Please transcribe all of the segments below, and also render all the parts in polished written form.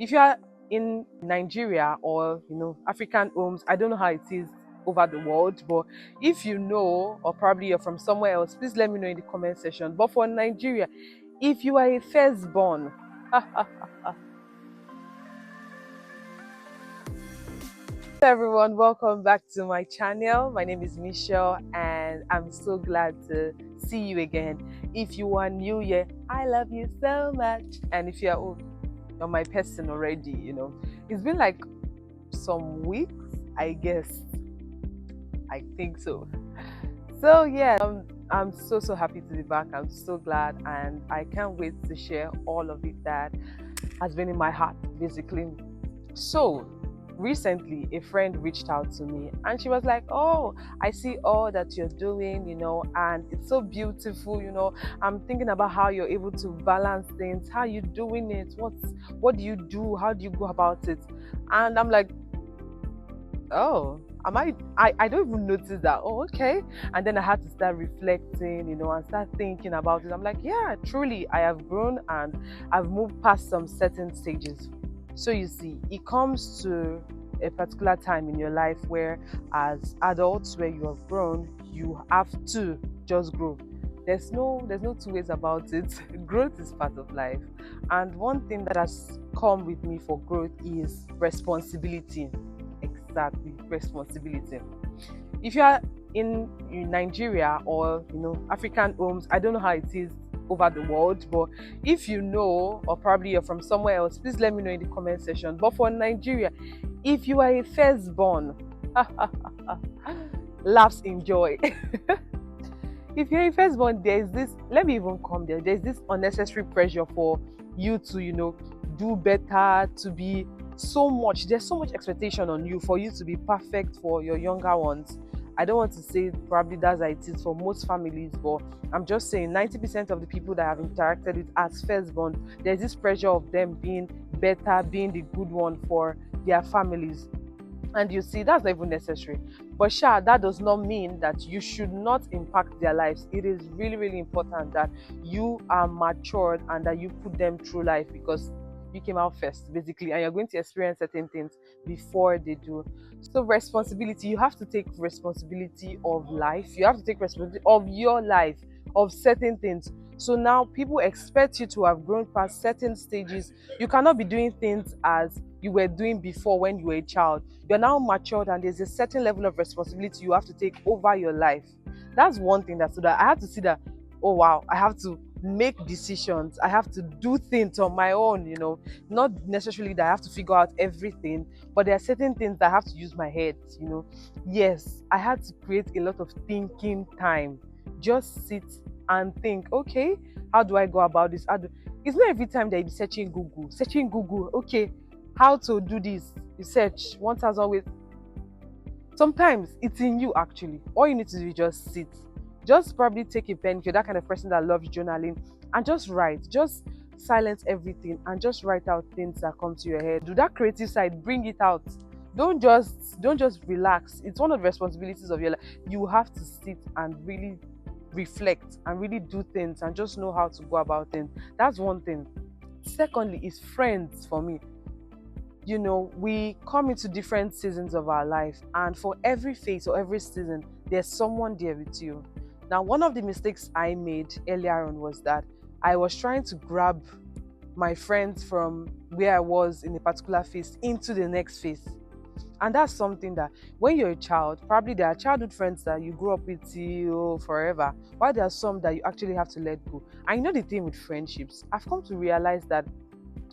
If you are in Nigeria or African homes, I don't know how it is over the world, but if you know, or probably you're from somewhere else, please let me know in the comment section. But for Nigeria, if you are a firstborn, hello everyone, welcome back to my channel. My name is Michelle and I'm so glad to see you again. If you are new here, I love you so much. And if you're on my person already, it's been like some weeks, I guess. I think so. So yeah, I'm so happy to be back. I'm so glad and I can't wait to share all of it that has been in my heart basically. So recently a friend reached out to me and she was like, oh, I see all that you're doing, and it's so beautiful. I'm thinking about how you're able to balance things, how you doing it, what do you do, how do you go about it? And I'm like, oh, am I don't even notice that. Oh, okay. And then I had to start reflecting, and start thinking about it. I'm like, yeah, truly I have grown and I've moved past some certain stages. So you see, it comes to a particular time in your life where as adults, where you have grown, you have to just grow. There's no two ways about it. Growth is part of life. And one thing that has come with me for growth is responsibility. Exactly, responsibility. If you are in Nigeria or African homes, I don't know how it is over the world, but if you know, or probably you're from somewhere else, please let me know in the comment section. But for Nigeria, if you are a firstborn, laughs in joy. If you're a firstborn, there is this, let me even come there, there's this unnecessary pressure for you to do better, to be there's so much expectation on you for you to be perfect for your younger ones. I don't want to say probably that's how it is for most families, but I'm just saying 90% of the people that I've interacted with as firstborn, there's this pressure of them being better, being the good one for their families. And you see, that's not even necessary. But sure, that does not mean that you should not impact their lives. It is really, really important that you are matured and that you put them through life, because you came out first, basically, and you're going to experience certain things before they do. So, responsibility, you have to take responsibility of life, you have to take responsibility of your life, of certain things. So now people expect you to have grown past certain stages. You cannot be doing things as you were doing before when you were a child. You're now matured and there's a certain level of responsibility you have to take over your life. That's one thing that, so that I have to see that, oh wow, I have to make decisions, I have to do things on my own, not necessarily that I have to figure out everything, but there are certain things that I have to use my head. Yes, I had to create a lot of thinking time. Just sit and think, okay, how do I go about this? It's not every time that you be searching Google, okay, how to do this, you search 1000 ways. Sometimes it's in you actually. All you need to do is just sit. Just probably take a pen if you're that kind of person that loves journaling, and just write. Just silence everything and just write out things that come to your head. Do that creative side, bring it out. Don't just relax. It's one of the responsibilities of your life. You have to sit and really reflect and really do things and just know how to go about things. That's one thing. Secondly is friends for me. We come into different seasons of our life, and for every phase or every season, there's someone there with you. Now, one of the mistakes I made earlier on was that I was trying to grab my friends from where I was in a particular phase into the next phase. And that's something that when you're a child, probably there are childhood friends that you grew up with till forever, while there are some that you actually have to let go. And the thing with friendships, I've come to realize that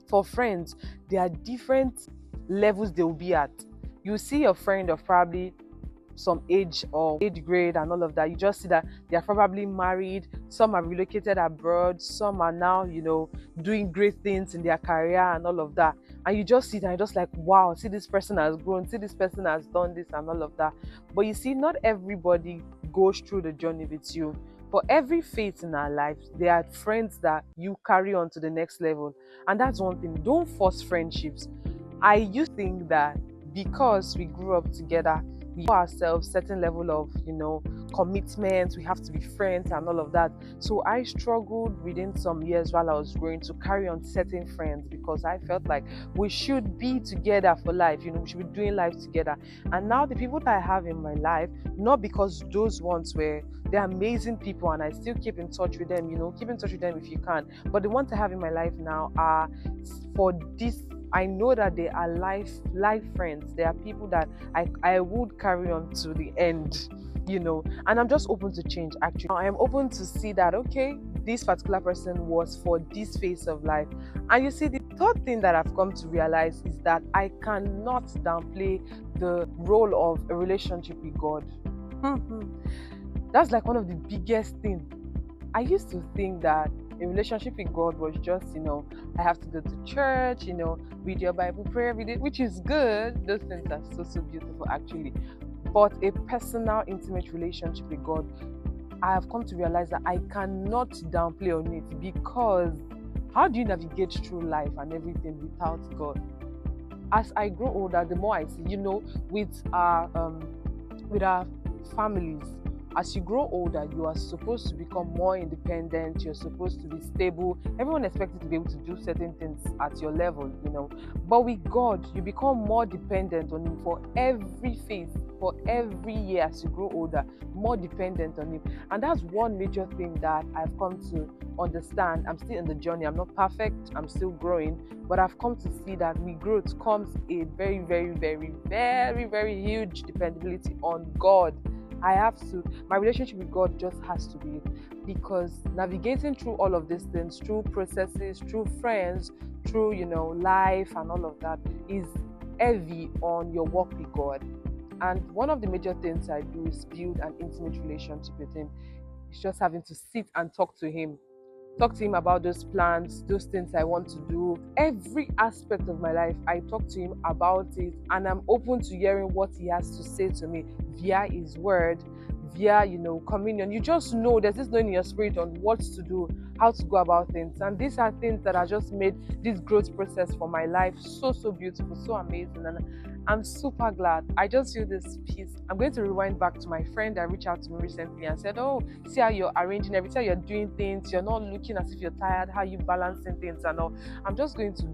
for friends, there are different levels they will be at. You see your friend of probably some age or age grade and all of that. You just see that they are probably married, some are relocated abroad, some are now, doing great things in their career and all of that. And you just see that, and you're just like, wow, see this person has grown, see this person has done this and all of that. But you see, not everybody goes through the journey with you. For every phase in our lives, there are friends that you carry on to the next level. And that's one thing. Don't force friendships. I used to think that because we grew up together, we owe ourselves certain level of, commitment. We have to be friends and all of that. So I struggled within some years while I was growing to carry on certain friends because I felt like we should be together for life. We should be doing life together. And now the people that I have in my life, not because those ones were they're amazing people and I still keep in touch with them, keep in touch with them if you can. But the ones I have in my life now are for this. I know that they are life friends. They are people that I would carry on to the end, and I'm just open to change. Actually, I am open to see that, okay, this particular person was for this phase of life. And you see, the third thing that I've come to realize is that I cannot downplay the role of a relationship with God. That's like one of the biggest things. I used to think that a relationship with God was just, I have to go to church, read your Bible, pray every day, which is good. Those things are so beautiful, actually. But a personal, intimate relationship with God, I have come to realize that I cannot downplay on it, because how do you navigate through life and everything without God? As I grow older, the more I see, with our families, as you grow older, you are supposed to become more independent. You're supposed to be stable. Everyone expects you to be able to do certain things at your level, But with God, you become more dependent on Him for every phase, for every year as you grow older, more dependent on Him. And that's one major thing that I've come to understand. I'm still in the journey. I'm not perfect. I'm still growing. But I've come to see that with growth comes a very, very, very, very, very huge dependability on God. My relationship with God just has to be it, because navigating through all of these things, through processes, through friends, through, life and all of that is heavy on your walk with God. And one of the major things I do is build an intimate relationship with Him. It's just having to sit and talk to Him about those plans, those things I want to do. Every aspect of my life, I talk to Him about it, and I'm open to hearing what He has to say to me via His word, via, communion. You just know there's this knowing in your spirit on what to do, how to go about things. And these are things that have just made this growth process for my life so beautiful, so amazing. And I'm super glad. I just feel this peace. I'm going to rewind back to my friend that reached out to me recently and said, oh, see how you're arranging everything, you're doing things, you're not looking as if you're tired, how you balancing things and all. I'm just going to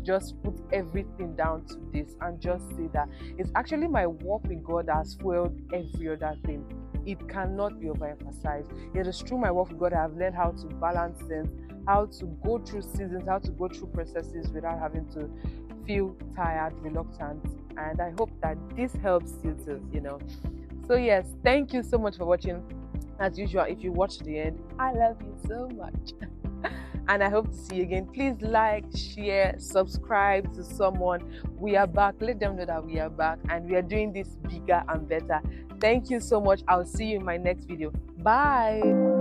just put everything down to this and just say that it's actually my walk with God that has fueled every other thing. It cannot be overemphasized. It is through my walk with God I have learned how to balance things, how to go through seasons, how to go through processes without having to feel tired, reluctant. And I hope that this helps you too, So yes, thank you so much for watching. As usual, if you watch to the end, I love you so much. And I hope to see you again. Please like, share, subscribe to someone. We are back. Let them know that we are back and we are doing this bigger and better. Thank you so much. I'll see you in my next video. Bye.